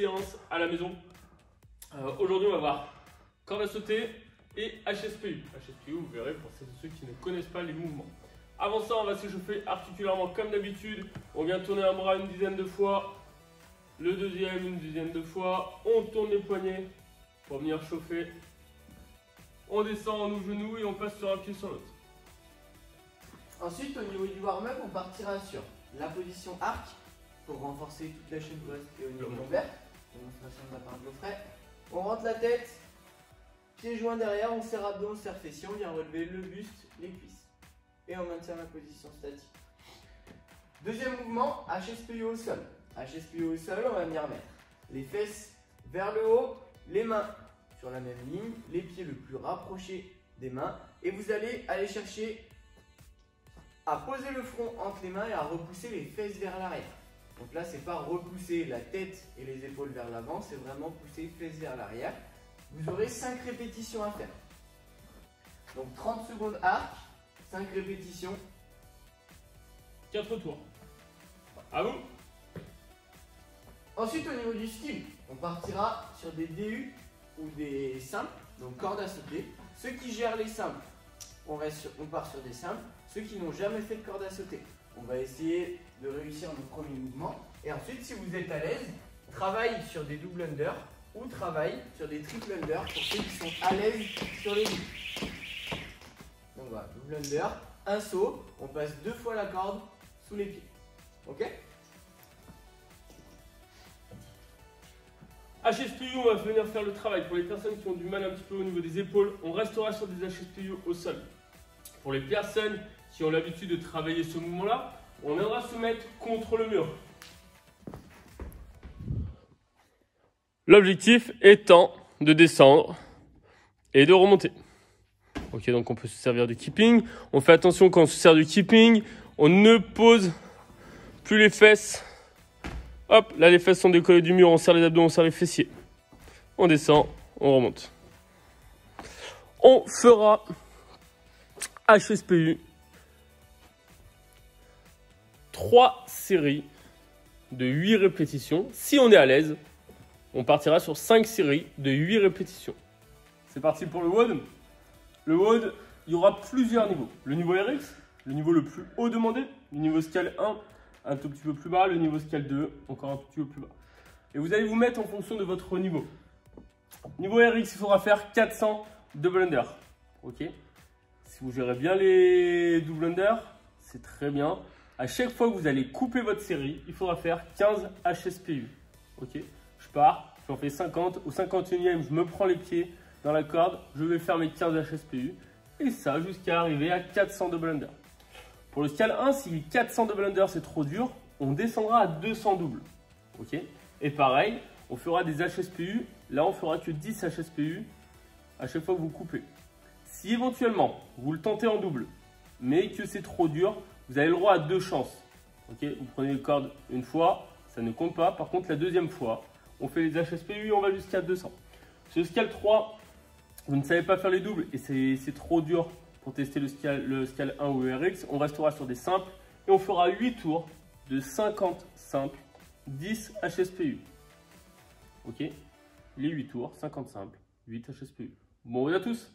séance à la maison. Aujourd'hui, on va voir corde à sauter et HSPU. HSPU, vous verrez pour ceux qui ne connaissent pas les mouvements. Avant ça, on va s'échauffer articulairement comme d'habitude. On vient tourner un bras une dizaine de fois. Le deuxième, une dizaine de fois. On tourne les poignets pour venir chauffer. On descend, on ouvre genou et on passe sur un pied sur l'autre. Ensuite, au niveau du warm-up, on partira sur la position arc pour renforcer toute la chaîne thoracique au niveau lombaire. Démonstration de la part de Geoffrey. On rentre la tête, pieds joints derrière, on serre abdos, on serre fessiers, on vient relever le buste, les cuisses. Et on maintient la position statique. Deuxième mouvement, HSPU au sol. HSPU au sol, on va venir mettre les fesses vers le haut, les mains sur la même ligne, les pieds le plus rapprochés des mains. Et vous allez aller chercher à poser le front entre les mains et à repousser les fesses vers l'arrière. Donc là, c'est pas repousser la tête et les épaules vers l'avant, c'est vraiment pousser les fesses vers l'arrière. Vous aurez 5 répétitions à faire. Donc 30 secondes arc, 5 répétitions. 4 tours. À vous. Ensuite, au niveau du skill, on partira sur des DU ou des simples, donc corde à sauter. Ceux qui gèrent les simples, on part sur des simples. Ceux qui n'ont jamais fait de corde à sauter, on va essayer de réussir nos premiers mouvements. Et ensuite, si vous êtes à l'aise, travaille sur des double under ou travaille sur des triple under pour ceux qui sont à l'aise sur les deux. Donc voilà, double under, un saut, on passe 2 fois la corde sous les pieds. Ok? HSPU, on va venir faire le travail. Pour les personnes qui ont du mal un petit peu au niveau des épaules, on restera sur des HSPU au sol. Pour les personnes qui ont l'habitude de travailler ce mouvement-là, on viendra se mettre contre le mur. L'objectif étant de descendre et de remonter. Ok, donc on peut se servir du keeping. On fait attention quand on se sert du keeping, on ne pose plus les fesses. Hop, là les fesses sont décollées du mur, on serre les abdos, on serre les fessiers. On descend, on remonte. On fera HSPU 3 séries de 8 répétitions. Si on est à l'aise, on partira sur 5 séries de 8 répétitions. C'est parti pour le WOD. Le WOD, il y aura plusieurs niveaux. Le niveau RX, le niveau le plus haut demandé, le niveau scale 1, un tout petit peu plus bas, le niveau scale 2, encore un tout petit peu plus bas. Et vous allez vous mettre en fonction de votre niveau. Niveau RX, il faudra faire 400 double under. Ok. Si vous gérez bien les double under, c'est très bien. À chaque fois que vous allez couper votre série, il faudra faire 15 HSPU. Ok. Je pars, j'en fais 50. Au 51e, je me prends les pieds dans la corde. Je vais faire mes 15 HSPU. Et ça jusqu'à arriver à 400 double under. Pour le scale 1, si 400 double under c'est trop dur, on descendra à 200 doubles. Ok. Et pareil, on fera des HSPU. Là, on fera que 10 HSPU à chaque fois que vous coupez. Si éventuellement, vous le tentez en double, mais que c'est trop dur, vous avez le droit à 2 chances. Okay, vous prenez les cordes une fois, ça ne compte pas. Par contre, la deuxième fois, on fait les HSPU et on va jusqu'à 200. Sur le scale 3, vous ne savez pas faire les doubles et c'est trop dur pour tester le scale 1 ou le RX. On restera sur des simples et on fera 8 tours de 50 simples, 10 HSPU. Ok, les 8 tours, 50 simples, 8 HSPU. Bon, à tous.